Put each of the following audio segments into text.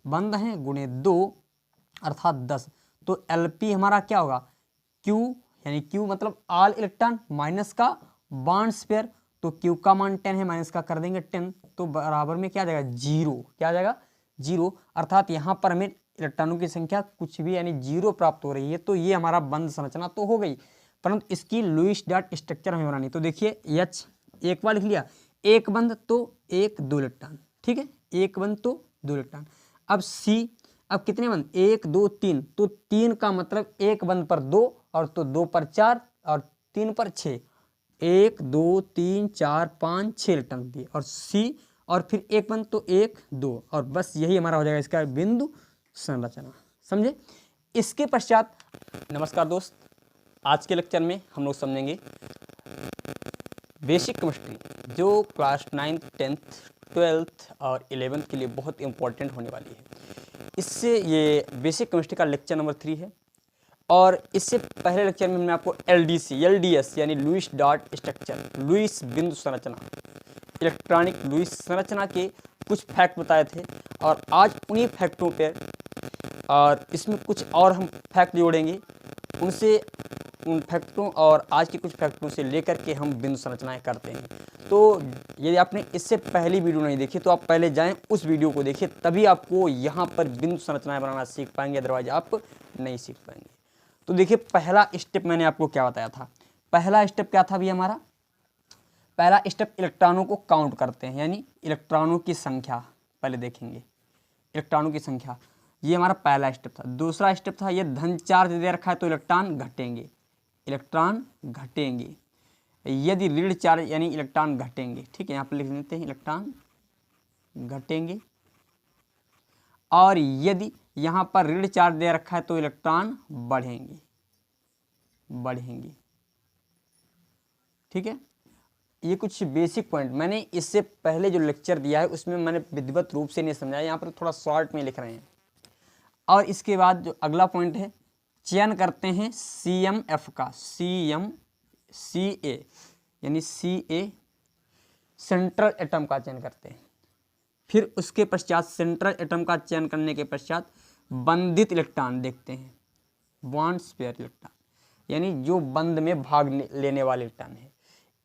बंद हैं गुणे 2 अर्थात 10। तो Lp हमारा क्या होगा, Q यानी Q मतलब ऑल इलेक्ट्रॉन माइनस का बॉन्ड्स पेयर, तो Q का मान 10 है, माइनस का कर देंगे 10, तो बराबर में क्या आ जाएगा 0, क्या आ जाएगा 0, अर्थात यहाँ पर हमें इलेक्ट्रॉनों की संख्या कुछ भी यानी 0 प्राप्त हो रही है। तो ये हमारा बंद संरचना तो हो गई, परंतु इसकी लुईस डॉट स्ट्रक्चर हमें बनानी। तो देखिए H एक बार लिख लिया, एक बंद तो एक दो इलेक्ट्रॉन, ठीक है, एक बंद तो दो इलेक्ट्रॉन। अब C, अब कितने बंद, 1 2 3, तो 3 का मतलब एक बंद पर 2 और तो 2 पर 4 और 3 पर 6, 1 2 3 4 5 6 इलेक्ट्रॉन दिए और C, और फिर एक बंद तो 1 2, और बस यही हमारा हो जाएगा इसका बिंदु संरचना। समझे। इसके पश्चात नमस्कार दोस्त, आज के लेक्चर में हम लोग समझेंगे बेसिक केमिस्ट्री, जो क्लास 9th 10th 12th और 11th के लिए बहुत इंपॉर्टेंट होने वाली है। इससे ये बेसिक केमिस्ट्री का लेक्चर नंबर 3 है, और इससे पहले लेक्चर में हमने आपको LDS यानी लुईस डॉट स्ट्रक्चर, लुईस बिंदु संरचना, इलेक्ट्रॉनिक लुईस संरचना के कुछ फैक्ट बताए थे, और आज उन्हीं फैक्टों पर और इसमें कुछ और हम फैक्ट जोड़ेंगे, उनसे उन फैक्टरों और आज के कुछ फैक्टरों से लेकर के हम बिंदु संरचनाएं करते हैं। तो यदि आपने इससे पहली वीडियो नहीं देखी तो आप पहले जाएं उस वीडियो को देखिए, तभी आपको यहाँ पर बिंदु संरचनाएं बनाना सीख पाएंगे, अदरवाइज आप नहीं सीख पाएंगे। तो देखिए पहला स्टेप मैंने आपको क्या बताया था, पहला स्टेप क्या था भी हमारा, पहला स्टेप इलेक्ट्रॉनों को काउंट करते हैं, यानी इलेक्ट्रॉनों की संख्या पहले देखेंगे, इलेक्ट्रॉनों की संख्या, ये हमारा पहला स्टेप था। दूसरा स्टेप था ये धन चार्ज दे रखा है तो इलेक्ट्रॉन घटेंगे, इलेक्ट्रॉन घटेंगे, यदि ऋण चार्ज यानी इलेक्ट्रॉन घटेंगे, ठीक है, यहाँ पर लिख देते हैं इलेक्ट्रॉन घटेंगे, और यदि यहाँ पर ऋण चार्ज दे रखा है तो इलेक्ट्रॉन बढ़ेंगे, बढ़ेंगे, ठीक है। ये कुछ बेसिक पॉइंट मैंने इससे पहले जो लेक्चर दिया है उसमें मैंने विधिवत रूप से नहीं समझाया, यहाँ पर थोड़ा शॉर्ट में लिख रहे हैं। और इसके बाद जो अगला पॉइंट है, चयन करते हैं CMF का, CA यानी CA सेंट्रल एटम का चयन करते हैं। फिर उसके पश्चात सेंट्रल एटम का चयन करने के पश्चात बंधित इलेक्ट्रॉन देखते हैं, बॉन्ड्स पेयर इलेक्ट्रॉन यानी जो बंद में भाग लेने वाले इलेक्ट्रॉन है।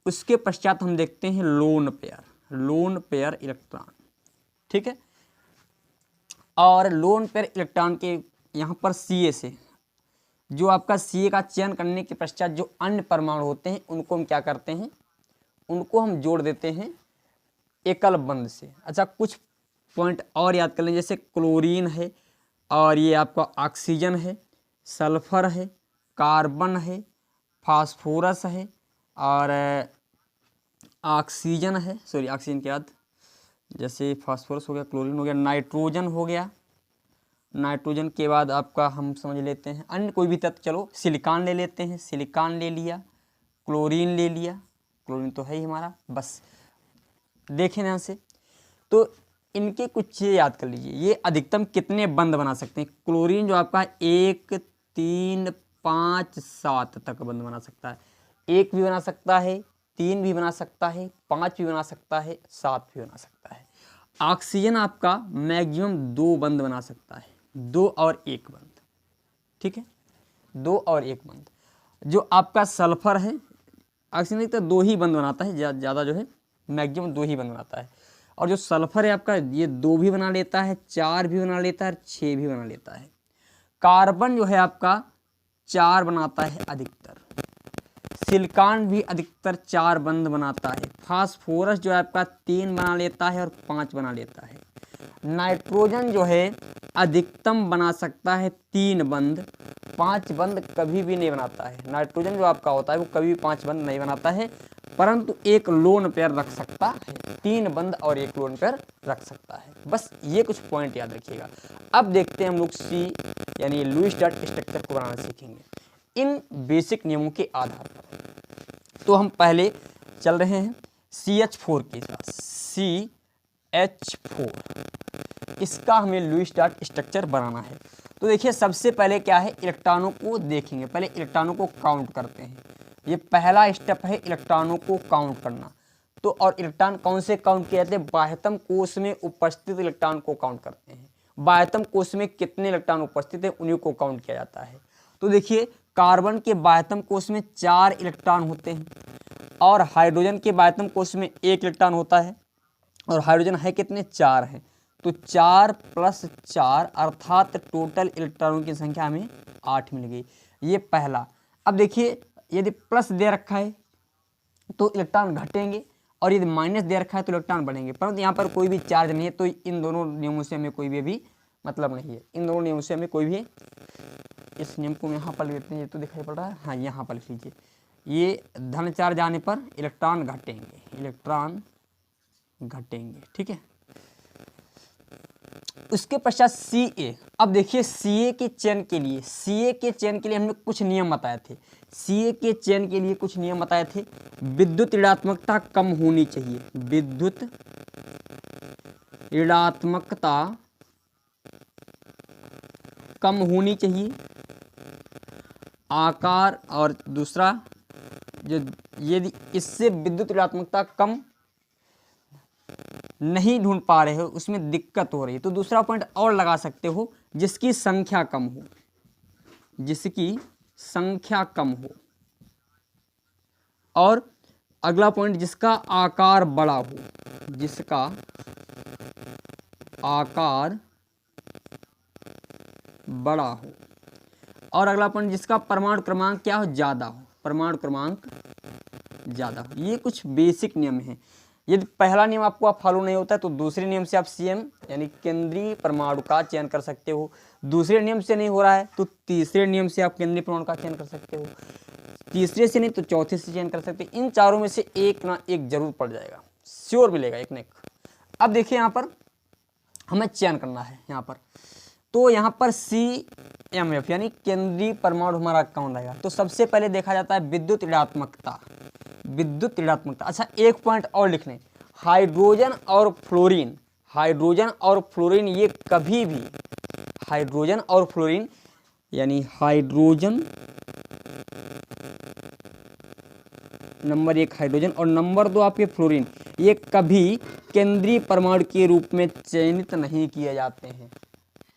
उसके पश्चात हम देखते हैं लोन पेयर इलेक्ट्रॉन, ठीक है। और लोन पेयर इलेक्ट्रॉन के यहाँ पर CA से जो आपका CA का चयन करने के पश्चात जो अन्य परमाणु होते हैं उनको हम क्या करते हैं, उनको हम जोड़ देते हैं एकल बंध से। अच्छा, कुछ पॉइंट और याद कर लें, जैसे क्लोरीन है, और ये आपका ऑक्सीजन है, सल्फर है, कार्बन है, फास्फोरस है, और ऑक्सीजन है, सॉरी ऑक्सीजन के बाद जैसे फास्फोरस हो गया, क्लोरीन हो गया, नाइट्रोजन हो गया, नाइट्रोजन के बाद आपका हम समझ लेते हैं अन्य कोई भी तत्व, चलो सिलिकॉन ले लेते हैं, सिलिकॉन ले लिया, क्लोरीन ले लिया, क्लोरीन तो है ही हमारा, बस देखें यहाँ से। तो इनके कुछ चीज़ें याद कर लीजिए, ये अधिकतम कितने बंद बना सकते हैं। क्लोरीन जो आपका 1 3 5 7 तक बंद बना सकता है, 1 भी बना सकता है, 3 भी बना सकता है, 5 भी बना सकता है, 7 भी बना सकता है। ऑक्सीजन आपका मैक्सिमम 2 बंद बना सकता है, 2 और 1 बंद, ठीक है, 2 और 1 बंद। जो आपका सल्फर है, ऑक्सीजन तो 2 ही बंद बनाता है, ज़्यादा जो है मैक्सिमम 2 ही बंद बनाता है। और जो सल्फर है आपका ये 2 भी बना लेता है, 4 भी बना लेता है, 6 भी बना लेता है। कार्बन जो है आपका 4 बनाता है अधिकतर, सिलिकॉन भी अधिकतर 4 बंद बनाता है, फास्फोरस जो है आपका 3 बना लेता है और 5 बना लेता है। नाइट्रोजन जो है अधिकतम बना सकता है 3 बंद, 5 बंद कभी भी नहीं बनाता है। नाइट्रोजन जो आपका होता है वो कभी भी 5 बंद नहीं बनाता है, परंतु एक लोन पेयर रख सकता है, 3 बंद और 1 लोन पेयर रख सकता है। बस ये कुछ पॉइंट याद रखिएगा। अब देखते हैं हम लोग C यानी लुईस डॉट स्ट्रक्चर को बनाना सीखेंगे इन बेसिक नियमों के आधार पर। तो हम पहले चल रहे हैं CH4 के साथ, CH4 इसका हमें लुईस डॉट स्ट्रक्चर बनाना है। तो देखिए सबसे पहले क्या है, इलेक्ट्रॉनों को देखेंगे, पहले इलेक्ट्रॉनों को काउंट करते हैं। ये पहला स्टेप है इलेक्ट्रॉनों को काउंट करना। तो और इलेक्ट्रॉन कौन से काउंट किए जाते हैं, बाह्यतम कोश में उपस्थित इलेक्ट्रॉन को काउंट करते हैं। बाह्यतम कोश में कितने इलेक्ट्रॉन उपस्थित है उन्हीं को काउंट किया जाता है। तो देखिए कार्बन के बाह्यतम कोश में 4 इलेक्ट्रॉन होते हैं और हाइड्रोजन के बाह्यतम कोश में 1 इलेक्ट्रॉन होता है और हाइड्रोजन है कितने 4 हैं। तो 4 + 4 अर्थात टोटल इलेक्ट्रॉनों की संख्या हमें 8 मिल गई। ये पहला। अब देखिए यदि प्लस दे रखा है तो इलेक्ट्रॉन घटेंगे और यदि माइनस दे रखा है तो इलेक्ट्रॉन बढ़ेंगे, परंतु यहाँ पर कोई भी चार्ज नहीं है तो इन दोनों नियमों से हमें कोई भी मतलब नहीं है। इन दोनों नियमों से हमें कोई भी, इस नियम को यहाँ पर लेते हैं, ये तो दिखाई पड़ रहा है, हाँ यहाँ पर लिख लीजिए, ये धन चार्ज आने पर इलेक्ट्रॉन घटेंगे, ठीक है। उसके पश्चात Ca। अब देखिए Ca के चयन के लिए हमने कुछ नियम बताए थे। Ca के चयन के लिए कुछ नियम बताए थे। विद्युत ऋणात्मकता कम होनी चाहिए, विद्युत ऋणात्मकता कम होनी चाहिए। आकार और दूसरा जो यदि इससे विद्युत ऋणात्मकता कम नहीं ढूंढ पा रहे हो, उसमें दिक्कत हो रही है, तो दूसरा पॉइंट और लगा सकते हो, जिसकी संख्या कम हो, और अगला पॉइंट जिसका आकार बड़ा हो, और अगला पॉइंट जिसका परमाणु क्रमांक क्या हो, ज्यादा हो, ये कुछ बेसिक नियम हैं। यदि पहला नियम आपको फॉलो नहीं होता है तो दूसरे नियम से आप CM यानी केंद्रीय परमाणु का चयन कर सकते हो। दूसरे नियम से नहीं हो रहा है तो तीसरे नियम से आप केंद्रीय परमाणु का चयन कर सकते हो। तीसरे से नहीं तो चौथे से चयन कर सकते हो। इन चारों में से एक ना एक जरूर पड़ जाएगा, श्योर मिलेगा एक ना एक। अब देखिए यहाँ पर हमें चयन करना है, यहाँ पर तो यहाँ पर CMF यानी केंद्रीय परमाणु हमारा कौन रहेगा। तो सबसे पहले देखा जाता है विद्युत ऋणात्मकता। अच्छा एक पॉइंट और लिख लें, हाइड्रोजन और फ्लोरीन ये कभी भी, हाइड्रोजन और फ्लोरीन यानी हाइड्रोजन नंबर 1 हाइड्रोजन और नंबर 2 आपके फ्लोरीन, ये कभी केंद्रीय परमाणु के रूप में चयनित नहीं किए जाते हैं,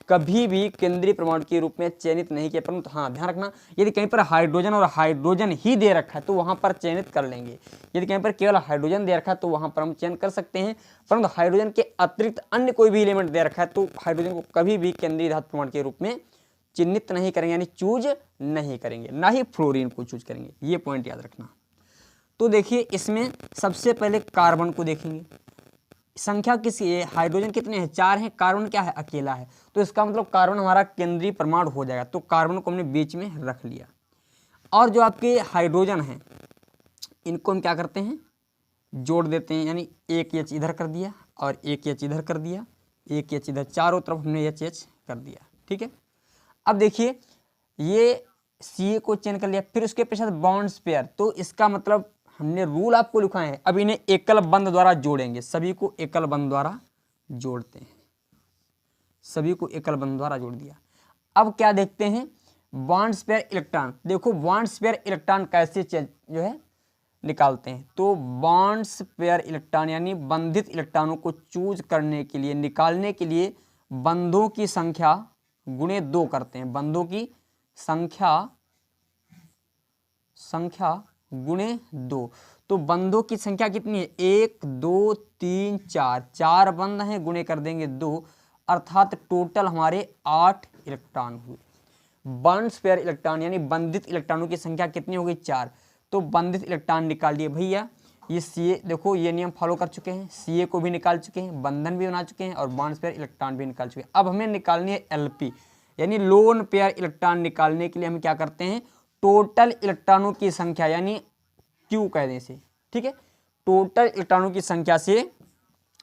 कभी भी केंद्रीय परमाणु के रूप में चयनित नहीं किया। परंतु हाँ ध्यान रखना, यदि कहीं पर हाइड्रोजन और हाइड्रोजन ही दे रखा है तो वहां पर चयनित कर लेंगे। यदि कहीं पर केवल हाइड्रोजन दे रखा है तो वहां पर हम चयन कर सकते हैं, परंतु हाइड्रोजन के अतिरिक्त अन्य कोई भी एलिमेंट दे रखा है तो हाइड्रोजन को कभी भी केंद्रीय धातु परमाणु के रूप में चिन्हित नहीं करेंगे, यानी चूज नहीं करेंगे, ना ही फ्लोरीन को चूज करेंगे। ये पॉइंट याद रखना। तो देखिए इसमें सबसे पहले कार्बन को देखेंगे, संख्या किसी है, हाइड्रोजन कितने हैं 4 हैं, कार्बन क्या है अकेला है, तो इसका मतलब कार्बन हमारा केंद्रीय परमाणु हो जाएगा। तो कार्बन को हमने बीच में रख लिया और जो आपके हाइड्रोजन हैं इनको हम क्या करते हैं जोड़ देते हैं, यानी एक H इधर कर दिया और एक H इधर कर दिया, एक H इधर, चारों तरफ हमने H कर दिया, ठीक है। अब देखिए ये Ca को चयन कर लिया, फिर उसके पश्चात बॉन्ड्स पेयर, तो इसका मतलब हमने रूल आपको लिखवाए हैं। अब इन्हें एकल बंध द्वारा जोड़ेंगे, सभी को एकल बंध द्वारा जोड़ते हैं, सभी को एकल बंध द्वारा जोड़ दिया। अब क्या देखते हैं बॉन्ड्स पेयर इलेक्ट्रॉन। देखो बॉन्ड्स पेयर इलेक्ट्रॉन कैसे जो है निकालते हैं, तो बॉन्ड्स पेयर इलेक्ट्रॉन यानी बंधित इलेक्ट्रॉनों को चूज करने के लिए, निकालने के लिए बंधों की संख्या गुणे 2 करते हैं, बंधों की संख्या गुणे 2। तो बंधों की संख्या कितनी है 1 2 3 4, 4 बंध हैं, गुणे कर देंगे 2, अर्थात टोटल हमारे 8 इलेक्ट्रॉन हुए। बॉन्ड्स पेयर इलेक्ट्रॉन यानी बंधित इलेक्ट्रॉनों की संख्या कितनी हो गई 4। तो बंधित इलेक्ट्रॉन निकाल दिए भैया, ये Ca देखो ये नियम फॉलो कर चुके हैं, Ca को भी निकाल चुके हैं, बंधन भी बना चुके हैं और बॉन्ड्स पेयर इलेक्ट्रॉन भी निकाल चुके हैं। अब हमें निकालनी है Lp यानी लोन पेयर इलेक्ट्रॉन। निकालने के लिए हम क्या करते हैं टोटल इलेक्ट्रॉनों की संख्या यानी Q कह दें इसे, ठीक है। टोटल इलेक्ट्रॉनों की संख्या से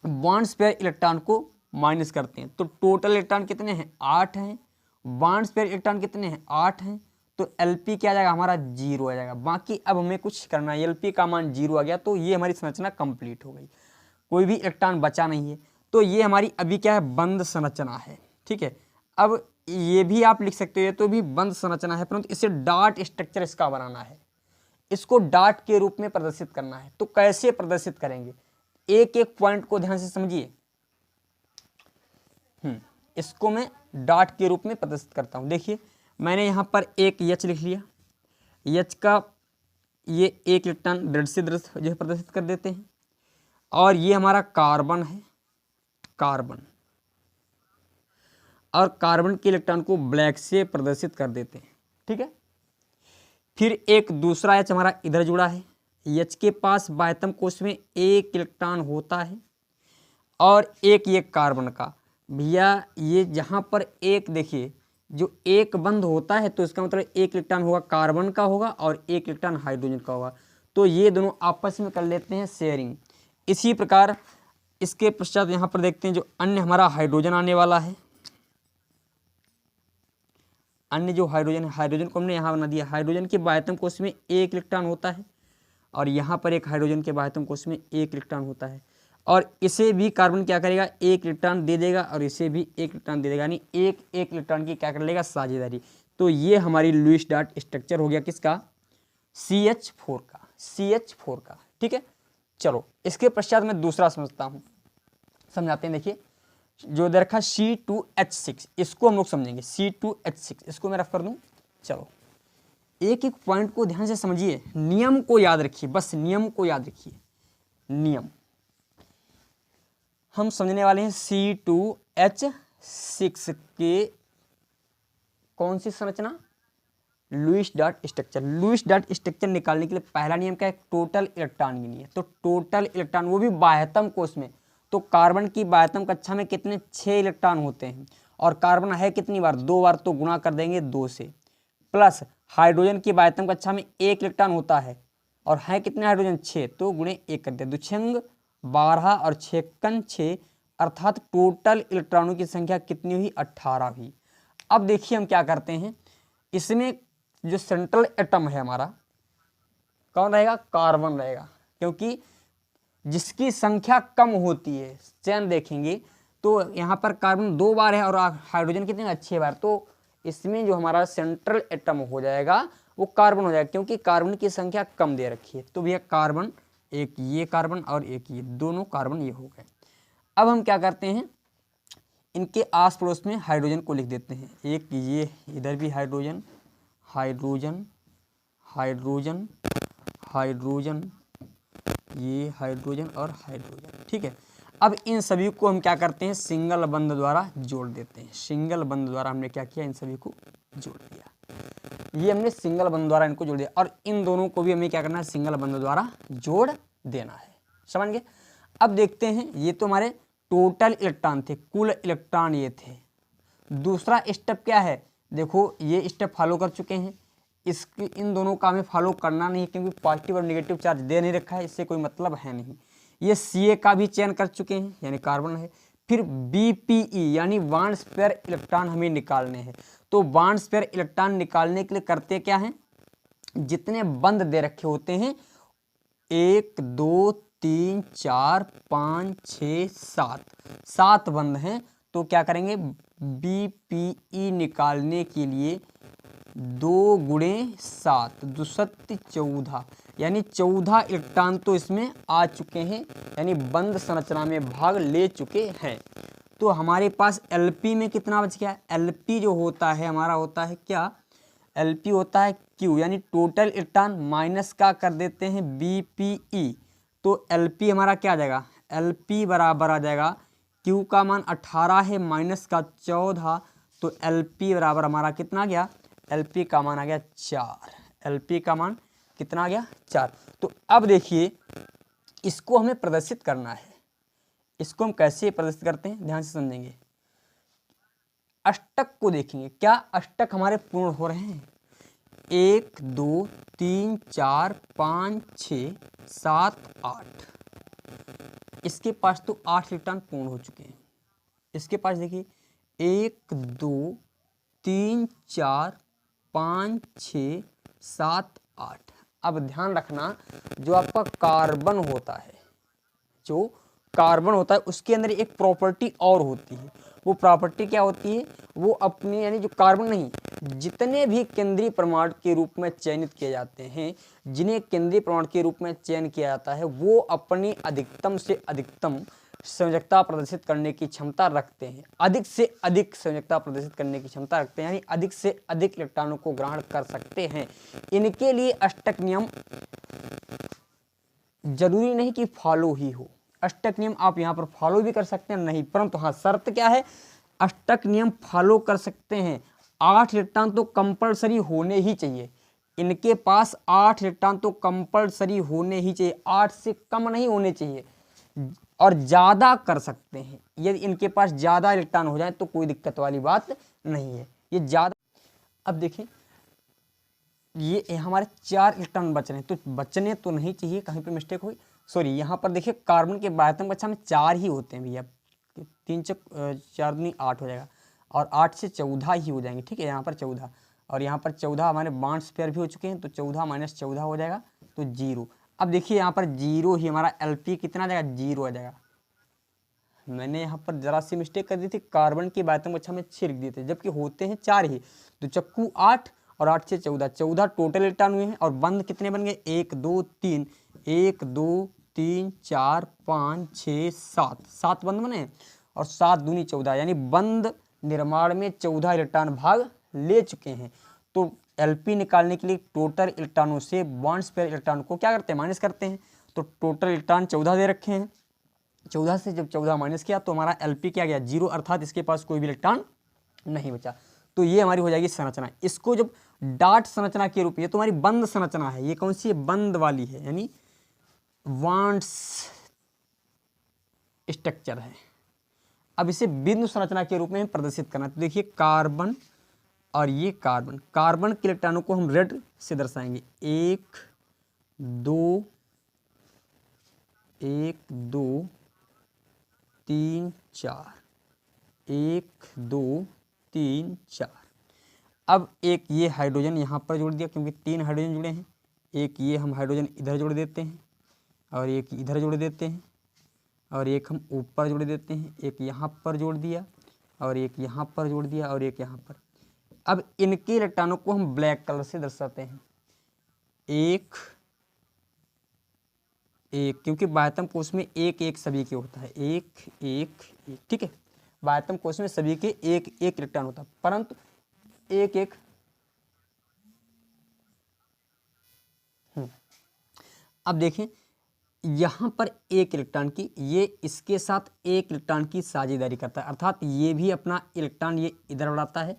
बॉन्ड्स पेयर इलेक्ट्रॉन को माइनस करते हैं, तो टोटल इलेक्ट्रॉन कितने हैं 8 हैं, बॉन्ड्स पेयर इलेक्ट्रॉन कितने हैं 8 हैं, तो Lp क्या आ जाएगा हमारा 0 आ जाएगा। बाकी अब हमें कुछ करना है, Lp का मान 0 आ गया तो ये हमारी संरचना कंप्लीट हो गई, कोई भी इलेक्ट्रॉन बचा नहीं है। तो ये हमारी अभी क्या है बंद संरचना है, ठीक है। अब ये भी आप लिख सकते हो, ये तो भी बंद संरचना है, परंतु इसे डॉट स्ट्रक्चर इसका बनाना है, इसको डॉट के रूप में प्रदर्शित करना है। तो कैसे प्रदर्शित करेंगे, एक एक पॉइंट को ध्यान से समझिए। इसको मैं डॉट के रूप में प्रदर्शित करता हूँ। देखिए मैंने यहाँ पर एक एच लिख लिया, एच का ये एक इलेक्ट्रॉन दृढ़ से दृढ़ जो है प्रदर्शित कर देते हैं, और ये हमारा कार्बन है, कार्बन, और कार्बन के इलेक्ट्रॉन को ब्लैक से प्रदर्शित कर देते हैं। ठीक है, फिर एक दूसरा एच हमारा इधर जुड़ा है, एच के पास बाह्यतम कोश में एक इलेक्ट्रॉन होता है और एक ये कार्बन का। भैया ये जहाँ पर एक देखिए जो एक बंद होता है तो इसका मतलब एक इलेक्ट्रॉन होगा कार्बन का होगा और एक इलेक्ट्रॉन हाइड्रोजन का होगा, तो ये दोनों आपस में कर लेते हैं शेयरिंग। इसी प्रकार इसके पश्चात यहाँ पर देखते हैं जो अन्य हमारा हाइड्रोजन आने वाला है, अन्य जो हाइड्रोजन है, हाइड्रोजन को हमने यहाँ बना दिया। हाइड्रोजन के बाह्यतम कोश में एक इलेक्ट्रॉन होता है और यहाँ पर एक हाइड्रोजन के बाह्यतम कोश में एक इलेक्ट्रॉन होता है, और इसे भी कार्बन क्या करेगा, एक इलेक्ट्रॉन दे देगा और इसे भी एक इलेक्ट्रॉन दे देगा, यानी एक एक इलेक्ट्रॉन की क्या कर लेगा, साझेदारी। तो ये हमारी लुईस डॉट स्ट्रक्चर हो गया किसका, CH4 का, CH4 का। ठीक है, चलो इसके पश्चात मैं दूसरा समझता हूँ, समझाते हैं। देखिए जो इधर रखा C2H6, इसको हम लोग समझेंगे, C2H6 इसको मैं रख कर दूँ। चलो एक एक पॉइंट को ध्यान से समझिए, नियम को याद रखिए, बस नियम को याद रखिए। नियम हम समझने वाले हैं C2H6 के कौन सी संरचना, Lewis dot structure. Lewis dot structure निकालने के लिए पहला नियम क्या है, टोटल इलेक्ट्रॉन गिनिए। तो टोटल इलेक्ट्रॉन वो भी बाह्यतम कोश में, तो कार्बन की बाह्यतम कक्षा में कितने, 6 इलेक्ट्रॉन होते हैं, और कार्बन है कितनी बार, 2 बार, तो गुणा कर देंगे 2 से। प्लस हाइड्रोजन की बाह्यतम कक्षा में 1 इलेक्ट्रॉन होता है और है कितने हाइड्रोजन, 6, तो गुणे 1 कर दिया, 2 छंग 12 और 6 कन 6, अर्थात टोटल इलेक्ट्रॉनों की संख्या कितनी हुई, 18 हुई। अब देखिए हम क्या करते हैं, इसमें जो सेंट्रल एटम है हमारा कौन रहेगा, कार्बन रहेगा, क्योंकि जिसकी संख्या कम होती है, चयन देखेंगे तो यहाँ पर कार्बन 2 बार है और हाइड्रोजन कितने, 6 बार, तो इसमें जो हमारा सेंट्रल एटम हो जाएगा वो कार्बन हो जाएगा, क्योंकि कार्बन की संख्या कम दे रखी है। तो भैया कार्बन, एक ये कार्बन और एक ये, दोनों कार्बन ये हो गए। अब हम क्या करते हैं, इनके आस पड़ोस में हाइड्रोजन को लिख देते हैं, एक ये इधर भी हाइड्रोजन, हाइड्रोजन, हाइड्रोजन, हाइड्रोजन, ये हाइड्रोजन और हाइड्रोजन। ठीक है, अब इन सभी को हम क्या करते हैं, सिंगल बंध द्वारा जोड़ देते हैं। सिंगल बंध द्वारा हमने क्या किया, इन सभी को जोड़ दिया, ये हमने सिंगल बंध द्वारा इनको जोड़ दिया, और इन दोनों को भी हमें क्या करना है, सिंगल बंध द्वारा जोड़ देना है। समझ गए। अब देखते हैं, ये तो हमारे टोटल इलेक्ट्रॉन थे, कुल इलेक्ट्रॉन ये थे। दूसरा स्टेप क्या है, देखो ये स्टेप फॉलो कर चुके हैं, इसके इन दोनों का हमें फॉलो करना नहीं, क्योंकि पॉजिटिव और नेगेटिव चार्ज दे नहीं रखा है, इससे कोई मतलब है नहीं। ये Ca का भी चयन कर चुके हैं, यानी कार्बन है। फिर BPE यानी बॉन्ड पेयर इलेक्ट्रॉन हमें निकालने हैं। तो बॉन्ड पेयर इलेक्ट्रॉन निकालने के लिए करते क्या हैं, जितने बंद दे रखे होते हैं 1 2 3 4 5 6 7 बंद हैं, तो क्या करेंगे, BPE निकालने के लिए 2 गुणे 7 दुसत्य 14, यानी 14 इलेक्ट्रॉन तो इसमें आ चुके हैं, यानी बंद संरचना में भाग ले चुके हैं। तो हमारे पास LP में कितना बच गया, LP जो होता है हमारा होता है क्या, LP होता है Q, यानी टोटल इलेक्ट्रॉन माइनस का कर देते हैं BPE, तो LP हमारा क्या आ जाएगा, LP बराबर आ जाएगा, Q का मान 18 है माइनस का 14, तो LP बराबर हमारा कितना गया, LP का मान आ गया 4, LP का मान कितना आ गया, 4। तो अब देखिए इसको हमें प्रदर्शित करना है, इसको हम कैसे प्रदर्शित करते हैं, ध्यान से समझेंगे। अष्टक को देखेंगे, क्या अष्टक हमारे पूर्ण हो रहे हैं, 1 2 3 4 5 6 7 8, इसके पास तो 8 इलेक्ट्रॉन पूर्ण हो चुके हैं। इसके पास देखिए 1 2 3 4 5 6 7 8। अब ध्यान रखना, जो आपका कार्बन होता है, जो कार्बन होता है उसके अंदर एक प्रॉपर्टी और होती है। वो प्रॉपर्टी क्या होती है, वो अपनी यानी जो कार्बन नहीं, जितने भी केंद्रीय परमाणु के रूप में चयनित किए जाते हैं, जिन्हें केंद्रीय परमाणु के रूप में चयन किया जाता है, वो अपनी अधिकतम से अधिकतम संयोजकता प्रदर्शित करने की क्षमता रखते हैं, अधिक से अधिक संयोजकता प्रदर्शित करने की क्षमता रखते हैं, यानी अधिक से अधिक इलेक्ट्रॉनों को ग्रहण कर सकते हैं। इनके लिए अष्टक नियम जरूरी नहीं कि फॉलो ही हो, अष्टक नियम आप यहाँ पर फॉलो भी कर सकते हैं नहीं, परंतु हाँ शर्त क्या है, अष्टक नियम फॉलो कर सकते हैं, 8 इलेक्ट्रॉन तो कंपलसरी होने ही चाहिए, इनके पास 8 इलेक्ट्रॉन तो कंपलसरी होने ही चाहिए, 8 से कम नहीं होने चाहिए, और ज़्यादा कर सकते हैं, यदि इनके पास ज़्यादा इलेक्ट्रॉन हो जाए तो कोई दिक्कत वाली बात नहीं है, ये ज़्यादा। अब देखें ये हमारे 4 इलेक्ट्रॉन बच रहे हैं, तो बचने तो नहीं चाहिए, कहीं पे मिस्टेक हुई, सॉरी यहाँ पर देखिए कार्बन के बाध्यम कक्षा में 4 ही होते हैं भैया, 3 चक 4 दूनी 8 हो जाएगा, और 8 से 14 ही हो जाएंगे, ठीक है, यहाँ पर 14, और यहाँ पर 14 हमारे बॉन्ड्स पेयर भी हो चुके हैं, तो 14 माइनस 14 हो जाएगा तो 0। अब देखिए यहाँ पर 0 ही हमारा LP कितना आ जाएगा, 0 आ जाएगा। मैंने यहाँ पर जरा सी मिस्टेक कर दी थी, कार्बन की बातों को अच्छा में छिड़क दिए थे, जबकि होते हैं 4 ही, तो चक्कू 8 और 8 से 14, 14 टोटल इलेक्ट्रॉन हुए हैं, और बंद कितने बन गए, 1 2 3, 1 2 3 4 5 6 7, 7 बंद बने, और 7 दूनी 14, यानी बंद निर्माण में 14 इलेक्ट्रॉन भाग ले चुके हैं। तो LP निकालने के लिए टोटल इलेक्ट्रॉनों से बॉन्ड्स पेयर इलेक्ट्रॉन को क्या करते हैं, माइनस करते हैं, तो टोटल इलेक्ट्रॉन 14 दे रखे हैं, 14 से जब 14 माइनस किया तो हमारा LP क्या गया, 0, अर्थात इसके पास कोई भी इलेक्ट्रॉन नहीं बचा। तो ये हमारी हो जाएगी संरचना। इसको जब डाट संरचना के रूप में, ये तो हमारी बंद संरचना है, ये कौन सी है, बंद वाली है, यानी वांट्स स्ट्रक्चर है। अब इसे बिंदु संरचना के रूप में प्रदर्शित करना, तो देखिए कार्बन और ये कार्बन, कार्बन के इलेक्ट्रॉनों को हम रेड से दर्शाएंगे, 1 2 1 2 3 4, 1 2 3 4। अब एक ये हाइड्रोजन यहाँ पर जोड़ दिया, क्योंकि 3 हाइड्रोजन जुड़े हैं, एक ये हम हाइड्रोजन इधर जोड़ देते हैं, और एक इधर जोड़ देते हैं, और एक हम ऊपर जोड़ देते हैं, एक यहाँ पर जोड़ दिया, और एक यहाँ पर जोड़ दिया, और एक यहाँ पर। अब इनके इलेक्ट्रॉनों को हम ब्लैक कलर से दर्शाते हैं, 1 1, क्योंकि बाह्यतम कोश में 1 1 सभी के होता है, 1 1 1, ठीक है, बाह्यतम कोश में सभी के 1 1 इलेक्ट्रॉन होता है, परंतु 1 1 अब देखें यहाँ पर 1 इलेक्ट्रॉन की, ये इसके साथ 1 इलेक्ट्रॉन की साझेदारी करता है, अर्थात ये भी अपना इलेक्ट्रॉन ये इधर बढ़ाता है,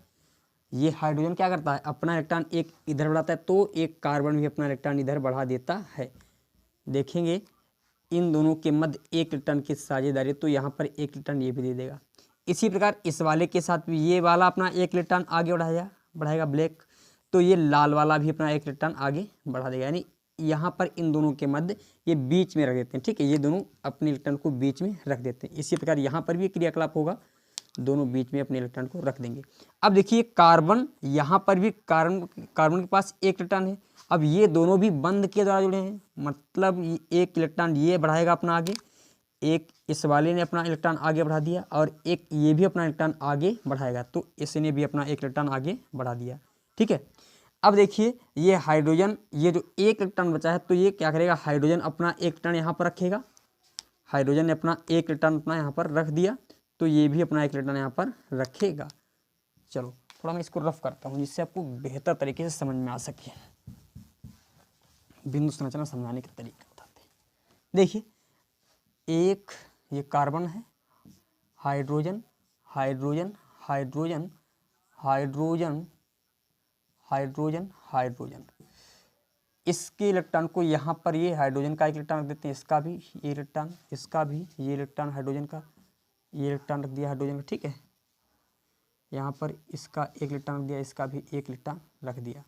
ये हाइड्रोजन क्या करता है, अपना इलेक्ट्रॉन एक इधर बढ़ाता है, तो एक कार्बन भी अपना इलेक्ट्रॉन इधर बढ़ा देता है। देखेंगे इन दोनों के मध्य 1 इलेक्ट्रॉन की साझेदारी, तो यहाँ पर 1 इलेक्ट्रॉन ये भी दे देगा। इसी प्रकार इस वाले के साथ भी ये वाला अपना 1 इलेक्ट्रॉन आगे बढ़ाएगा ब्लैक, तो ये लाल वाला भी अपना 1 इलेक्ट्रॉन आगे बढ़ा देगा, यानी यहाँ पर इन दोनों के मध्य ये बीच में रख देते हैं, ठीक है, ये दोनों अपने इलेक्ट्रॉन को बीच में रख देते हैं। इसी प्रकार यहाँ पर भी क्रियाकलाप होगा, दोनों बीच में अपने इलेक्ट्रॉन को रख देंगे। अब देखिए कार्बन, यहाँ पर भी कार्बन के पास 1 इलेक्ट्रॉन है, अब ये दोनों भी बंद के द्वारा जुड़े हैं, मतलब 1 इलेक्ट्रॉन ये बढ़ाएगा अपना आगे, एक इस वाले ने अपना इलेक्ट्रॉन आगे बढ़ा दिया, और एक ये भी अपना इलेक्ट्रॉन आगे बढ़ाएगा, तो इसने भी अपना 1 इलेक्ट्रॉन आगे बढ़ा दिया, ठीक है। अब देखिए ये हाइड्रोजन, ये जो 1 इलेक्ट्रॉन बचा है, तो ये क्या करेगा, हाइड्रोजन अपना 1 इलेक्ट्रॉन यहाँ पर रखेगा, हाइड्रोजन ने अपना 1 इलेक्ट्रॉन अपना यहाँ पर रख दिया, तो ये भी अपना 1 इलेक्ट्रॉन यहाँ पर रखेगा। चलो थोड़ा मैं इसको रफ करता हूँ, जिससे आपको बेहतर तरीके से समझ में आ सके, बिंदु संरचना समझाने के तरीके बताते हैं। देखिए एक ये कार्बन है, hydrogen hydrogen hydrogen hydrogen hydrogen hydrogen, इसके इलेक्ट्रॉन को यहाँ पर ये हाइड्रोजन का 1 इलेक्ट्रॉन रख देते हैं, इसका भी ये इलेक्ट्रॉन, इसका भी ये इलेक्ट्रॉन हाइड्रोजन का, ये इलेक्ट्रॉन रख दिया हाइड्रोजन का, ठीक है, यहाँ पर इसका 1 इलेक्ट्रॉन रख दिया, इसका भी 1 इलेक्ट्रॉन रख दिया।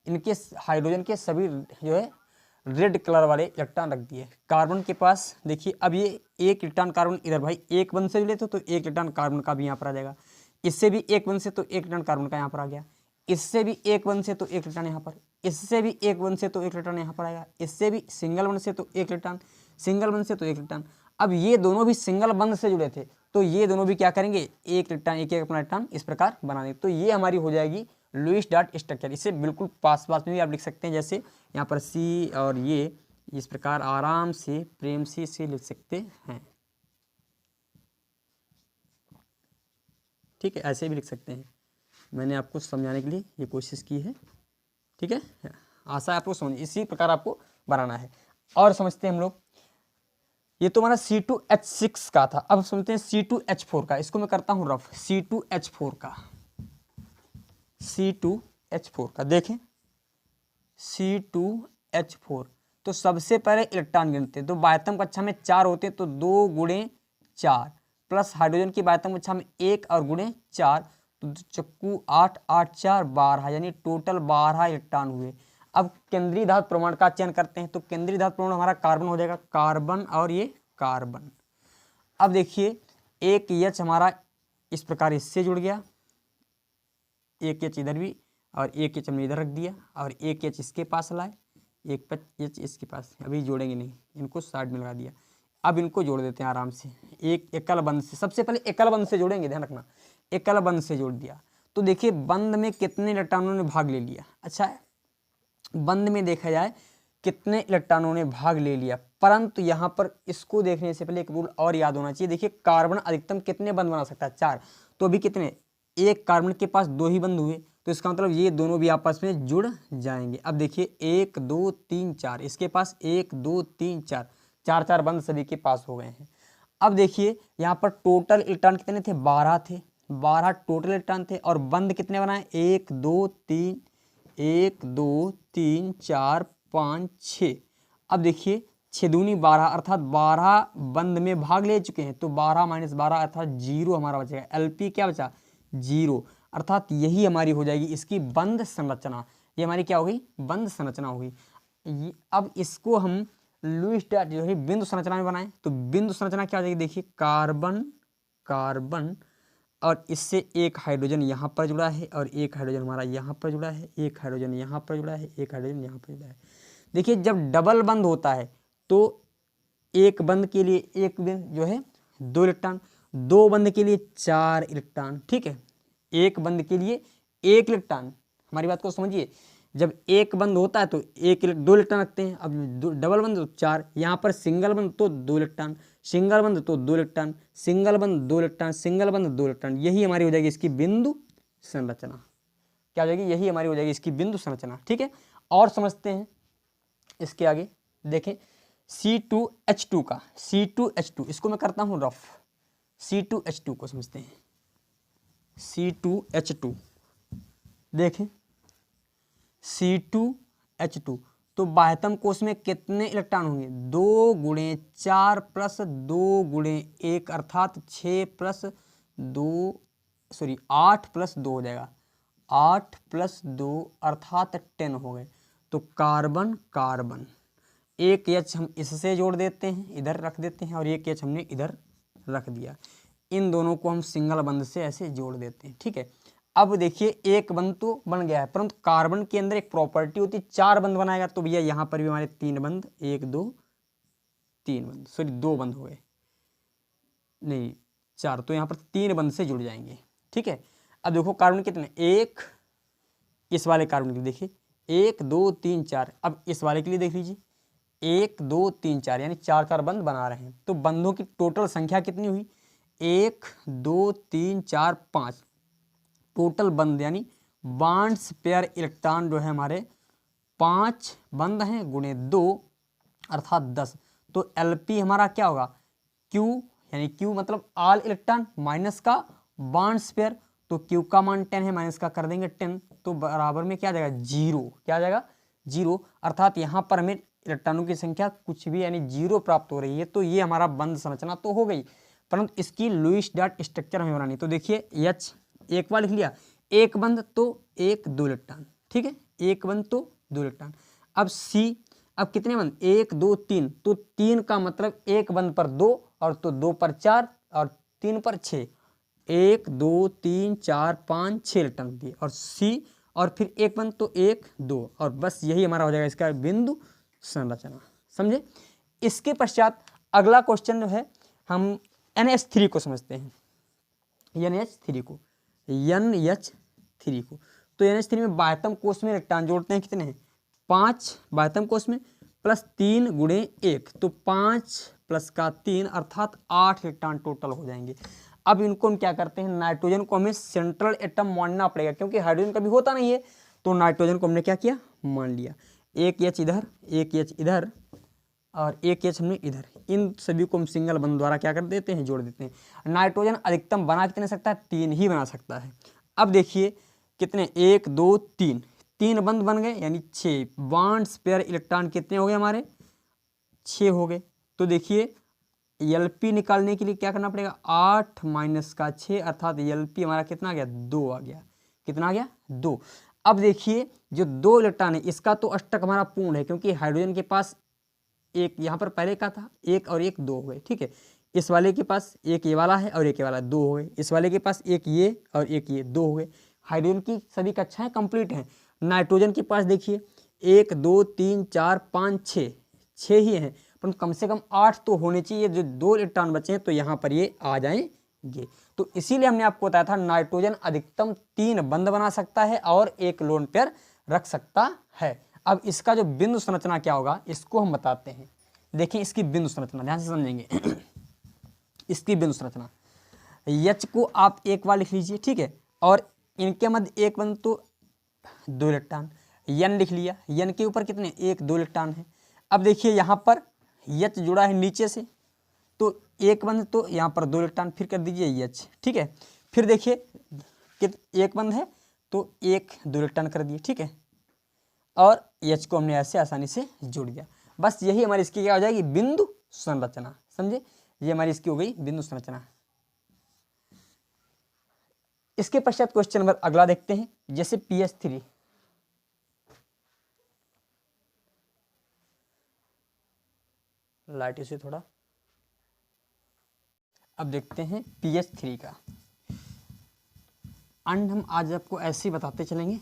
इनके हाइड्रोजन के सभी जो है रेड कलर वाले इलेक्ट्रॉन रख दिए। कार्बन के पास देखिए, अब ये 1 इलेक्ट्रॉन कार्बन इधर भाई 1 बंद से जुड़े तो 1 इलेक्ट्रॉन कार्बन का भी यहाँ पर आ जाएगा, इससे भी 1 बंद से तो 1 इलेक्ट्रॉन कार्बन का यहाँ पर आ गया, इससे भी 1 वन से तो 1 इलेक्ट्रॉन यहाँ पर, इससे भी 1 वन से तो 1 इलेक्ट्रॉन यहाँ पर आएगा, इससे भी सिंगल वन से तो 1 इलेक्ट्रॉन, सिंगल वन से तो 1 इलेक्ट्रॉन। अब ये दोनों भी सिंगल बंद से जुड़े थे, तो ये दोनों भी क्या करेंगे, 1 इलेक्ट्रॉन एक अपना इलेक्ट्रॉन इस प्रकार बना देंगे, तो ये हमारी हो जाएगी लुईस डॉट स्ट्रक्चर। इसे बिल्कुल पास में भी आप लिख सकते हैं, जैसे यहाँ पर सी और ये इस प्रकार आराम से प्रेम से इसे लिख सकते हैं। ठीक है, ऐसे भी लिख सकते हैं। मैंने आपको समझाने के लिए ये कोशिश की है, ठीक है। आशा है आपको समझ, इसी प्रकार आपको बनाना है। और समझते हैं हम लोग, ये तो हमारा C2H6 का था। अब समझते हैं C2H4 का। इसको मैं करता हूँ रफ। C2H4 का, C2H4 का देखें, C2H4। तो सबसे पहले इलेक्ट्रॉन गिनते हैं। तो बाह्यतम कक्षा में 4 होते हैं, तो 2 गुणे 4 प्लस हाइड्रोजन की बाह्यतम कक्षा में 1 और गुणे 4, तो चक्कू 8 8 4 12, यानी टोटल 12 इलेक्ट्रॉन हुए। अब केंद्रीय धातु प्रमाण का चयन करते हैं। तो केंद्रीय धातु प्रमाण हमारा कार्बन हो जाएगा, कार्बन और ये कार्बन। अब देखिए एक H हमारा इस प्रकार इससे जुड़ गया, एक H इधर भी, और एक H हमने इधर रख दिया, और एक H इसके पास लाए, एक H इसके पास। अभी जोड़ेंगे नहीं, इनको साइड में लगा दिया। अब इनको जोड़ देते हैं आराम से, एक एकल बंध से। सबसे पहले एकल बंध से जोड़ेंगे, ध्यान रखना, एकल बंध से जोड़ दिया। तो देखिए बंध में कितने इलेक्ट्रॉनों ने भाग ले लिया। अच्छा, बंध में देखा जाए कितने इलेक्ट्रॉनों ने भाग ले लिया, परंतु यहाँ पर इसको देखने से पहले एक रूल और याद होना चाहिए। देखिए कार्बन अधिकतम कितने बंध बना सकता है, 4। तो अभी कितने, एक कार्बन के पास 2 ही बंध हुए, तो इसका मतलब ये दोनों भी आपस में जुड़ जाएंगे। अब देखिए 1 2 3 4, इसके पास 1 2 3 4, 4 बंध सभी के पास हो गए हैं। अब देखिए यहाँ पर टोटल इलेक्ट्रॉन कितने थे, 12 थे, 12 टोटल इलेक्ट्रॉन थे। और बंध कितने बनाए, 1 2 3, 1 2 3 4 5 6। अब देखिए 6 दूनी 12, अर्थात 12 बंध में भाग ले चुके हैं। तो 12 - 12 अर्थात 0 हमारा बचेगा। LP क्या बचा, 0, अर्थात यही हमारी हो जाएगी इसकी बंध संरचना। ये हमारी क्या होगी, बंध संरचना होगी। अब इसको हम लुईस डॉट जो है बिंदु संरचना में बनाएं। तो बिंदु संरचना क्या हो जाएगी, देखिए कार्बन कार्बन, और इससे एक हाइड्रोजन यहाँ पर जुड़ा है, और एक हाइड्रोजन हमारा यहाँ पर जुड़ा है, एक हाइड्रोजन यहाँ पर जुड़ा है, एक हाइड्रोजन यहाँ पर जुड़ा है। देखिए जब डबल बंध होता है तो एक बंध के लिए एक बिंद जो है 2 इलेक्ट्रॉन, 2 बंध के लिए 4 इलेक्ट्रॉन, ठीक है। एक बंध के लिए 1 इलेक्ट्रॉन, हमारी बात को समझिए। जब एक बंध होता है तो 2 इलेक्ट्रॉन रखते हैं। अब डबल बंध तो 4, यहाँ पर सिंगल बंध तो 2 इलेक्ट्रॉन, सिंगल बंध तो 2 इलेक्ट्रॉन, सिंगल बंध 2 इलेक्ट्रॉन, सिंगल बंध 2 इलेक्ट्रॉन। यही हमारी हो जाएगी इसकी बिंदु संरचना। क्या हो जाएगी, यही हमारी हो जाएगी इसकी बिंदु संरचना, ठीक है। और समझते हैं इसके आगे, देखें C2H2 का, C2H2 इसको मैं करता हूँ रफ। C2H2 को समझते हैं, C2H2 देखें, C2H2। तो बाह्यतम कोश में कितने इलेक्ट्रॉन होंगे, 2 गुणे 4 प्लस 2 गुणे 1, अर्थात 6 प्लस 2, सॉरी 8 प्लस 2 हो जाएगा, 8 प्लस 2 अर्थात 10 हो गए। तो कार्बन कार्बन, एक H हम इससे जोड़ देते हैं, इधर रख देते हैं, और एक H हमने इधर रख दिया। इन दोनों को हम सिंगल बंध से ऐसे जोड़ देते हैं, ठीक है। अब देखिए एक बंध तो बन गया है, परंतु कार्बन के अंदर एक प्रॉपर्टी होती है, 4 बंध बनाएगा। तो भैया यहाँ पर भी हमारे 3 बंध, 1 2 3 बंध, सॉरी 2 बंध हो गए, नहीं 4, तो यहाँ पर 3 बंध से जुड़ जाएंगे, ठीक है। अब देखो कार्बन कितने, एक इस वाले कार्बन के लिए देखिए 1 2 3 4। अब इस वाले के लिए देख लीजिए 1 2 3 4, यानी 4 बंध बना रहे हैं। तो बंधों की टोटल संख्या कितनी हुई, 1 2 3 4 5। टोटल बंध यानी बॉन्ड्स पेयर इलेक्ट्रॉन जो है हमारे 5 बंध हैं गुणे 2, अर्थात 10। तो LP हमारा क्या होगा, Q, यानी Q मतलब ऑल इलेक्ट्रॉन माइनस का बॉन्ड्स पेयर। तो Q का मान 10 है, माइनस का कर देंगे 10, तो बराबर में क्या आ जाएगा, 0। क्या आ जाएगा, 0, अर्थात यहाँ पर हमें इलेक्ट्रॉनों की संख्या कुछ भी यानी 0 प्राप्त हो रही है। तो ये हमारा बंध संरचना तो हो गई, परंतु इसकी लुईस डॉट स्ट्रक्चर हमें बनानी। तो देखिए H एक बार लिख लिया, एक बंध तो 1 2 इलेक्ट्रॉन, ठीक है, एक बंध तो 2 इलेक्ट्रॉन। अब C, अब कितने बंध, 1 2 3, तो 3 का मतलब एक बंध पर 2, और तो 2 पर 4, और 3 पर 6, 1 2 3 4 5 6 इलेक्ट्रॉन दिए। और C, और फिर एक बंध तो 1 2, और बस यही हमारा हो जाएगा इसका बिंदु संरचना, समझे। इसके पश्चात अगला क्वेश्चन जो है हम NH3 को समझते हैं, NH3 को, NH3 को। तो NH3 में बाह्यतम कोश में इलेक्ट्रॉन जोड़ते हैं, कितने हैं, 5 बाह्यतम कोश में, प्लस 3 गुणे 1, तो 5 प्लस का 3 अर्थात 8 इलेक्ट्रॉन टोटल हो जाएंगे। अब इनको हम क्या करते हैं, नाइट्रोजन को हमें सेंट्रल एटम मानना पड़ेगा, क्योंकि हाइड्रोजन कभी होता नहीं है। तो नाइट्रोजन को हमने क्या किया, मान लिया। एक एच इधर, एक एच इधर और एक एच हमने इधर, इन सभी को हम सिंगल बंध द्वारा क्या कर देते हैं, जोड़ देते हैं। नाइट्रोजन अधिकतम बना कितने सकता है, 3 ही बना सकता है। अब देखिए कितने, 1 2 3, 3 बंध बन गए, यानी 6 बॉन्ड्स पेयर इलेक्ट्रॉन कितने हो गए हमारे, 6 हो गए। तो देखिए एलपी निकालने के लिए क्या करना पड़ेगा, 8 माइनस का 6, अर्थात एलपी हमारा कितना आ गया, 2 आ गया। कितना आ गया, 2। अब देखिए जो 2 इलेक्ट्रॉन है इसका तो अष्टक हमारा पूर्ण है, क्योंकि हाइड्रोजन के पास एक यहाँ पर पहले का था, 1 और 1 2 हो गए, ठीक है। इस वाले के पास एक ये वाला है और एक ये वाला, 2 हो गए। इस वाले के पास एक ये और एक ये, 2 हो गए। हाइड्रोजन की सभी कक्षाएं कंप्लीट हैं। नाइट्रोजन के पास देखिए 1 2 3 4 5 6, 6 ही हैं, पर कम से कम 8 तो होने चाहिए। जो 2 इलेक्ट्रॉन बचे हैं तो यहाँ पर ये आ जाएंगे। तो इसीलिए हमने आपको बताया था नाइट्रोजन अधिकतम 3 बंध बना सकता है और 1 लोन पेयर रख सकता है। अब इसका जो बिंदु संरचना क्या होगा, इसको हम बताते हैं। देखिए इसकी बिंदु संरचना ध्यान से समझेंगे। इसकी बिंदु संरचना, H को आप एक बार लिख लीजिए, ठीक है। और इनके मध्य एक बंध तो 2 इलेक्ट्रॉन, N लिख लिया, N के ऊपर कितने, 1 2 इलेक्ट्रॉन है। अब देखिए यहाँ पर H जुड़ा है नीचे से, तो एक बंध तो यहाँ पर 2 इलेक्ट्रॉन, फिर कर दीजिए H, ठीक है। फिर देखिए एक बंध है तो 1 2 इलेक्ट्रॉन कर दिए, ठीक है। और H को हमने ऐसे आसानी से जोड़ दिया। बस यही हमारी इसकी क्या हो जाएगी, बिंदु संरचना। समझे, ये हमारी इसकी हो गई बिंदु संरचना। इसके पश्चात क्वेश्चन नंबर अगला देखते हैं, जैसे PH3। लाइट इसे थोड़ा, अब देखते हैं PH3 का। एंड हम आज आपको ऐसे ही बताते चलेंगे।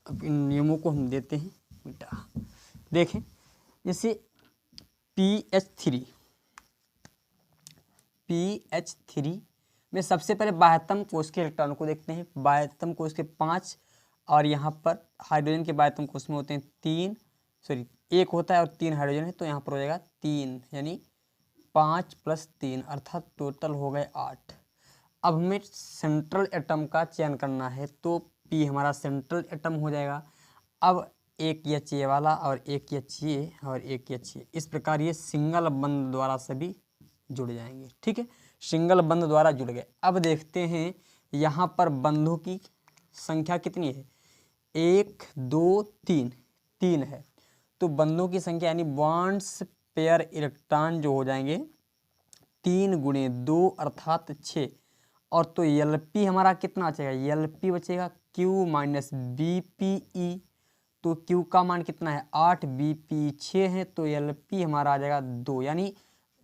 अब इन नियमों को हम देते हैं बेटा। देखें जैसे PH3 में सबसे पहले बाह्यतम कोश के इलेक्ट्रॉनों को देखते हैं। बाह्यतम कोश के 5 और यहाँ पर हाइड्रोजन के बाह्यतम कोश में होते हैं 1 होता है और 3 हाइड्रोजन है, तो यहाँ पर हो जाएगा 3, यानी 5 + 3 अर्थात टोटल हो गए 8। अब हमें सेंट्रल एटम का चयन करना है, तो P हमारा सेंट्रल एटम हो जाएगा। अब एक H ये वाला और एक H ये और एक H ये, इस प्रकार ये सिंगल बंध द्वारा सभी जुड़ जाएंगे, ठीक है। सिंगल बंध द्वारा जुड़ गए। अब देखते हैं यहाँ पर बंधों की संख्या कितनी है, 1 2 3, 3 है। तो बंधों की संख्या यानी बॉन्ड्स पेयर इलेक्ट्रॉन जो हो जाएंगे 3 × 2 अर्थात 6। और तो Lp हमारा कितना बचेगा, Lp बचेगा Q - Bpe। तो Q का मान कितना है, 8, Bp 6 है, तो Lp हमारा आ जाएगा 2, यानी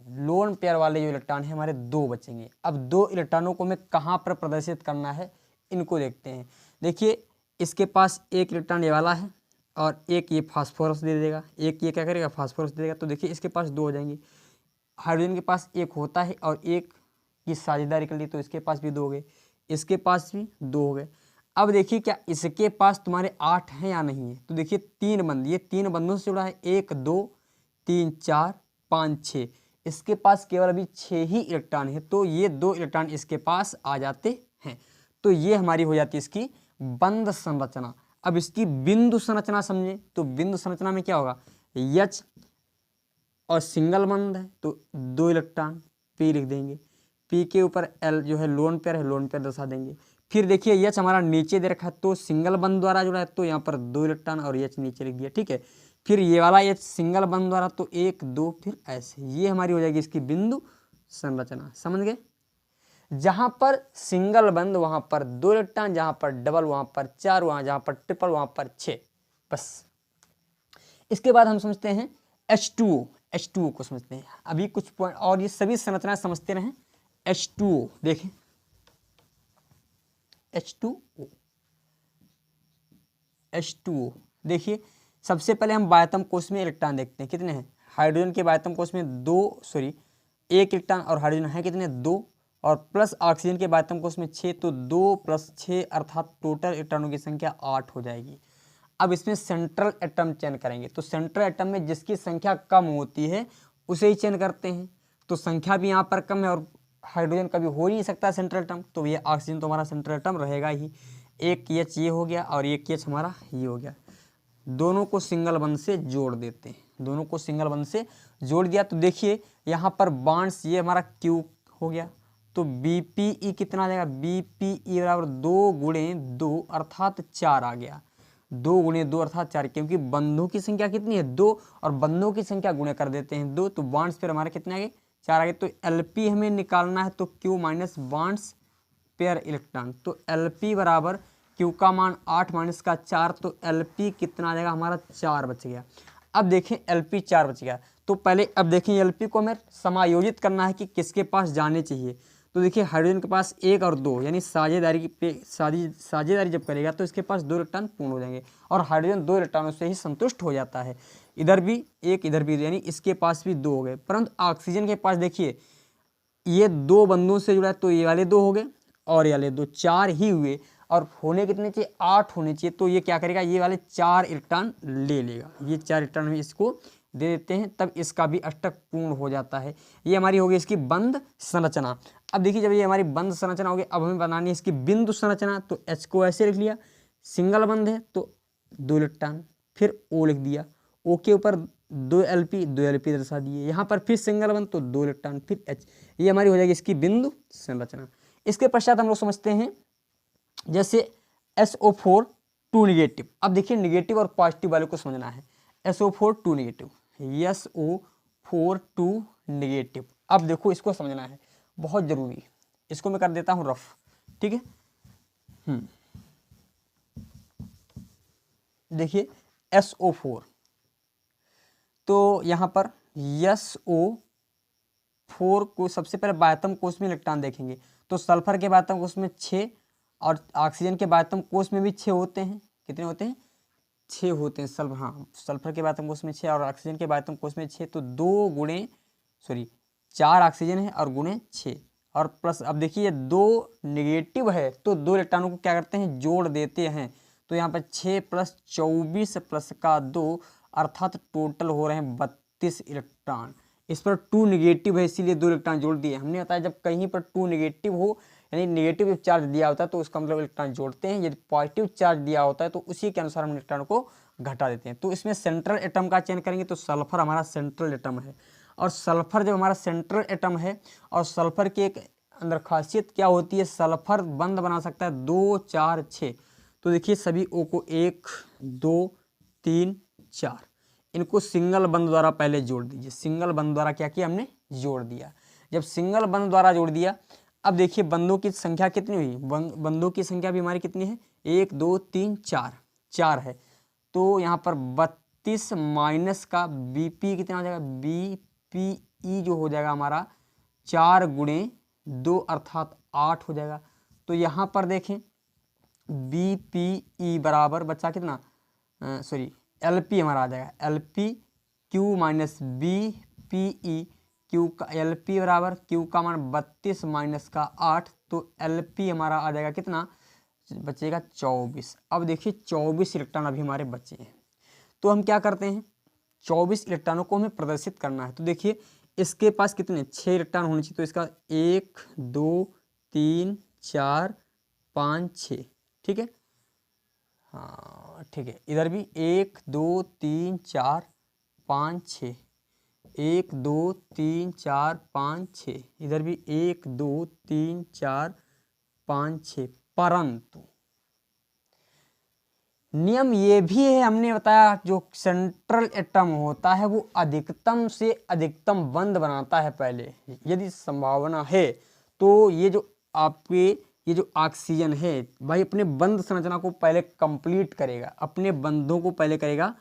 लोन पेयर वाले जो इलेक्ट्रॉन है हमारे 2 बचेंगे। अब 2 इलेक्ट्रॉनों को हमें कहाँ पर प्रदर्शित करना है, इनको देखते हैं। देखिए इसके पास एक इलेक्ट्रॉन ये वाला है और एक ये फास्फोरस दे देगा, एक ये क्या करेगा, फास्फोरस दे देगा। तो देखिए इसके पास 2 हो जाएंगे। हाइड्रोजन के पास 1 होता है और एक की साझेदारी कर ली, तो इसके पास भी 2 हो गए, इसके पास भी 2 हो गए। अब देखिए क्या इसके पास तुम्हारे 8 हैं या नहीं है, तो देखिए 3 बंध, ये 3 बंधों से जुड़ा है, 1 2 3 4 5 6। इसके पास केवल अभी 6 ही इलेक्ट्रॉन है, तो ये 2 इलेक्ट्रॉन इसके पास आ जाते हैं। तो ये हमारी हो जाती है इसकी बंध संरचना। अब इसकी बिंदु संरचना समझें, तो बिंदु संरचना में क्या होगा, H और सिंगल बंध है तो 2 इलेक्ट्रॉन, P लिख देंगे। P के ऊपर L जो है लोन पेयर है, लोन पेयर दर्शा देंगे। फिर देखिए H हमारा नीचे दे रखा है, तो सिंगल बंध द्वारा जुड़ा है, तो यहाँ पर 2 इलेक्ट्रॉन और H नीचे लिख दिया, ठीक है। फिर ये वाला H सिंगल बंध द्वारा, तो 1 2, फिर ऐसे, ये हमारी हो जाएगी इसकी बिंदु संरचना। समझ गए, जहां पर सिंगल बंध वहां पर 2 इलेक्ट्रॉन, जहां पर डबल वहां पर 4, जहां पर ट्रिपल वहां पर 6, बस। इसके बाद हम समझते हैं H2O को समझते हैं। अभी कुछ पॉइंट और ये सभी संरचनाएं समझते रहें। H2O देखें, H2O देखिए, सबसे पहले हम बाह्यतम कोश में इलेक्ट्रॉन देखते हैं कितने हैं। हाइड्रोजन के बाह्यतम कोश में 1 इलेक्ट्रॉन और हाइड्रोजन है कितने, 2, और प्लस ऑक्सीजन के बाह्यतम कोश में 6, तो 2 + 6 अर्थात टोटल इलेक्ट्रॉनों की संख्या 8 हो जाएगी। अब इसमें सेंट्रल एटम चयन करेंगे, तो सेंट्रल एटम में जिसकी संख्या कम होती है उसे ही चयन करते हैं। तो संख्या भी यहाँ पर कम है और हाइड्रोजन कभी हो ही नहीं सकता सेंट्रल एटम, तो ये ऑक्सीजन तो हमारा सेंट्रल एटम रहेगा ही। एक एच ये हो गया और एक एच हमारा ये हो गया, दोनों को सिंगल बंध से जोड़ देते हैं, दोनों को सिंगल बंध से जोड़ दिया। तो देखिए यहाँ पर बॉन्ड्स, ये हमारा क्यू हो गया, तो BPE कितना आ जाएगा, BPE बराबर 2 गुणे 2 अर्थात 4 आ गया, 2 गुणे 2 अर्थात 4, क्योंकि बंधों की संख्या कितनी है 2 और बंधों की संख्या गुणे कर देते हैं 2, तो बॉन्ड्स फिर हमारे कितने आ गए 4 आ गए। तो LP हमें निकालना है, तो Q minus bonds pair electron, तो LP बराबर Q का मान 8 माइनस का 4, तो LP कितना आ जाएगा हमारा 4 बच गया। अब देखें LP 4 बच गया, तो पहले अब देखें LP को हमें समायोजित करना है कि किसके पास जाने चाहिए। तो देखिए हाइड्रोजन के पास 1 और 2 यानी साझेदारी जब करेगा तो इसके पास 2 इलेक्ट्रॉन पूर्ण हो जाएंगे और हाइड्रोजन 2 इलेक्ट्रॉनों से ही संतुष्ट हो जाता है। इधर भी 1 इधर भी, यानी इसके पास भी 2 हो गए। परंतु ऑक्सीजन के पास देखिए ये 2 बंधों से जुड़ा है, तो ये वाले 2 हो गए और ये वाले 2, 4 ही हुए और होने कितने चाहिए 8 होने चाहिए। तो ये क्या करेगा, ये वाले 4 इलेक्ट्रॉन ले लेगा, ये 4 इलेक्ट्रॉन हम इसको दे देते हैं, तब इसका भी अष्टक पूर्ण हो जाता है। ये हमारी होगी इसकी बंध संरचना। अब देखिए जब ये हमारी बंध संरचना होगी, अब हमें बनानी है इसकी बिंदु संरचना। तो H को ऐसे लिख लिया, सिंगल बंध है तो 2 इलेक्ट्रॉन, फिर O लिख दिया, O के ऊपर 2 LP दर्शा दिए, यहाँ पर फिर सिंगल बंध तो 2 इलेक्ट्रॉन फिर H, ये हमारी हो जाएगी इसकी बिंदु संरचना। इसके पश्चात हम लोग समझते हैं जैसे SO4 2 निगेटिव। अब देखिए निगेटिव और पॉजिटिव वाले को समझना है। SO4 2 negative, SO4 2 negative. अब देखो इसको समझना है, बहुत जरूरी, इसको मैं कर देता हूं रफ, ठीक है। देखिए SO4, तो यहां पर SO4 को सबसे पहले बाह्यतम कोश में इलेक्ट्रॉन देखेंगे, तो सल्फर के बाह्यतम कोश में 6 और ऑक्सीजन के बाह्यतम कोश में भी 6 होते हैं। कितने होते हैं 6 होते हैं सल्फर, हाँ सल्फर के बाह्यतम कोश में 6 और ऑक्सीजन के बाह्यतम कोश में 6, तो 4 ऑक्सीजन है और गुणे 6 और प्लस। अब देखिए 2 निगेटिव है तो 2 इलेक्ट्रॉनों को क्या करते हैं जोड़ देते हैं, तो यहाँ पर 6 + 24 प्लस का 2 अर्थात टोटल हो रहे हैं 32 इलेक्ट्रॉन। इस पर 2 निगेटिव है इसीलिए 2 इलेक्ट्रॉन जोड़ दिए। हमने बताया जब कहीं पर 2 निगेटिव हो यानी निगेटिव चार्ज दिया होता है तो उसका मतलब इलेक्ट्रॉन जोड़ते हैं, यदि पॉजिटिव चार्ज दिया होता है तो उसी के अनुसार हम इलेक्ट्रॉन को घटा देते हैं। तो इसमें सेंट्रल एटम का चयन करेंगे, तो सल्फर हमारा सेंट्रल एटम है और सल्फर जब हमारा सेंट्रल एटम है और सल्फर की एक अंदर खासियत क्या होती है, सल्फर बंध बना सकता है 2 4 6। तो देखिए सभी O को 1 2 3 4 इनको सिंगल बंध द्वारा पहले जोड़ दीजिए। सिंगल बंध द्वारा क्या किया हमने जोड़ दिया। जब सिंगल बंध द्वारा जोड़ दिया, अब देखिए बंधों की संख्या कितनी हुई, बंधों की संख्या भी हमारी कितनी है 1 2 3 4 है। तो यहाँ पर 32 माइनस का BP कितना हो जाएगा, BPE जो हो जाएगा हमारा 4 गुणे 2 अर्थात 8 हो जाएगा। तो यहाँ पर देखें BPE बराबर बच्चा कितना LP हमारा आ जाएगा, LP Q minus BPE, Q का LP बराबर Q का मान 32 माइनस का 8, तो LP हमारा आ जाएगा कितना बचेगा 24। अब देखिए 24 इलेक्ट्रॉन अभी हमारे बचे हैं, तो हम क्या करते हैं 24 इलेक्ट्रॉनों को हमें प्रदर्शित करना है। तो देखिए इसके पास कितने 6 इलेक्ट्रॉन होने चाहिए, तो इसका 1 2 3 4 5 6, ठीक है, हाँ ठीक है। इधर भी 1 2 3 4 5 6, 1 2 3 4 5 6, इधर भी 1 2 3 4 5 6। परंतु नियम ये भी है, हमने बताया जो सेंट्रल एटम होता है वो अधिकतम से अधिकतम बंध बनाता है पहले। यदि संभावना है तो ये जो आपके ये जो ऑक्सीजन है भाई अपने बंध संरचना को पहले कंप्लीट करेगा, अपने बंधों को पहले करेगा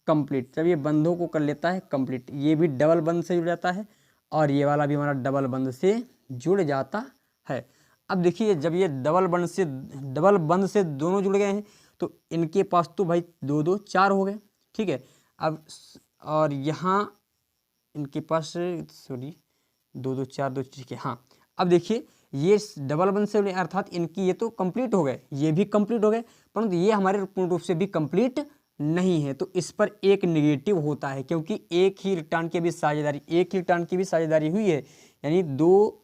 कंप्लीट। जब ये बंधों को कर लेता है कंप्लीट, ये भी डबल बंध से जुड़ जाता है और ये वाला भी हमारा डबल बंध से जुड़ जाता है। अब देखिए जब ये डबल बंध से दोनों जुड़ गए हैं तो इनके पास तो भाई 2 2 4 हो गए, ठीक है। अब और यहाँ इनके पास 2 2 4 2, ठीक है, हाँ। अब देखिए ये डबल बंध से अर्थात इनकी ये तो कंप्लीट हो गए, ये भी कंप्लीट हो गए, परंतु ये हमारे पूर्ण रूप से भी कंप्लीट नहीं है। तो इस पर एक निगेटिव होता है क्योंकि एक ही इलेक्ट्रॉन की भी साझेदारी हुई है, यानी 2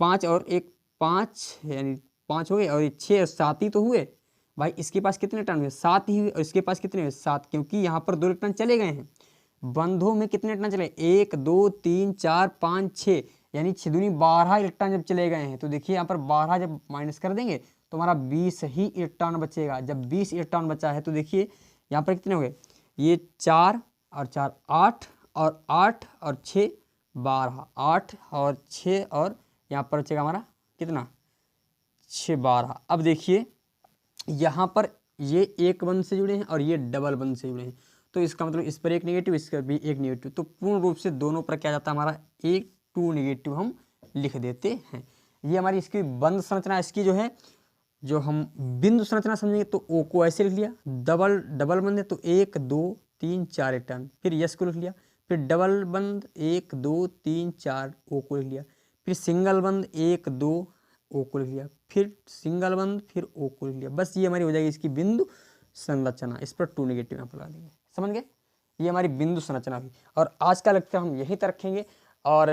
5 और 1 5 यानी 5 हो गए, और ये 6 और 7 ही तो हुए भाई। इसके पास कितने टर्न हुए? 7 ही हुए, और इसके पास कितने हुए? 7, क्योंकि यहाँ पर 2 इलेक्ट्रॉन चले गए हैं। बंधों में कितने इलेक्ट्रॉन चले? 1 2 3 4 5 6, यानी 6 दूनी 12 इलेक्ट्रॉन जब चले गए हैं। तो देखिए यहाँ पर 12 जब माइनस कर देंगे तो हमारा 20 ही इलेक्ट्रॉन बचेगा। जब 20 इलेक्ट्रॉन बचा है तो देखिए यहाँ पर कितने हो गए? ये 4 और 4 8, और 8 और 6 12, 8 और 6, और यहाँ पर बचेगा हमारा कितना? 6 12। अब देखिए यहाँ पर ये एक बंध से जुड़े हैं और ये डबल बंध से जुड़े हैं, तो इसका मतलब इस पर एक नेगेटिव, इस पर भी एक नेगेटिव, तो पूर्ण रूप से दोनों पर क्या जाता है हमारा? एक 2 नेगेटिव हम लिख देते हैं। ये हमारी इसकी बंध संरचना। इसकी जो है, जो हम बिंदु संरचना समझेंगे तो ओ को ऐसे लिख लिया, डबल बंद है तो 1 2 3 4 इलेक्ट्रॉन, फिर यस को लिख लिया, फिर डबल बंद 1 2 3 4 ओ को लिख लिया, फिर सिंगल बंद 1 2 ओ को लिख लिया, फिर सिंगल बंद, फिर ओ को लिख लिया। बस ये हमारी हो जाएगी इसकी बिंदु संरचना। इस पर 2 नेगेटिव यहाँ पर लगा देंगे। समझ गए? ये हमारी बिंदु संरचना हुई। और आज का लेक्चर हम यहीं तक रखेंगे। और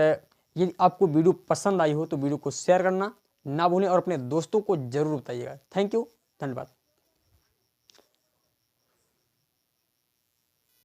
यदि आपको वीडियो पसंद आई हो तो वीडियो को शेयर करना ना भूलें और अपने दोस्तों को जरूर बताइएगा। थैंक यू, धन्यवाद।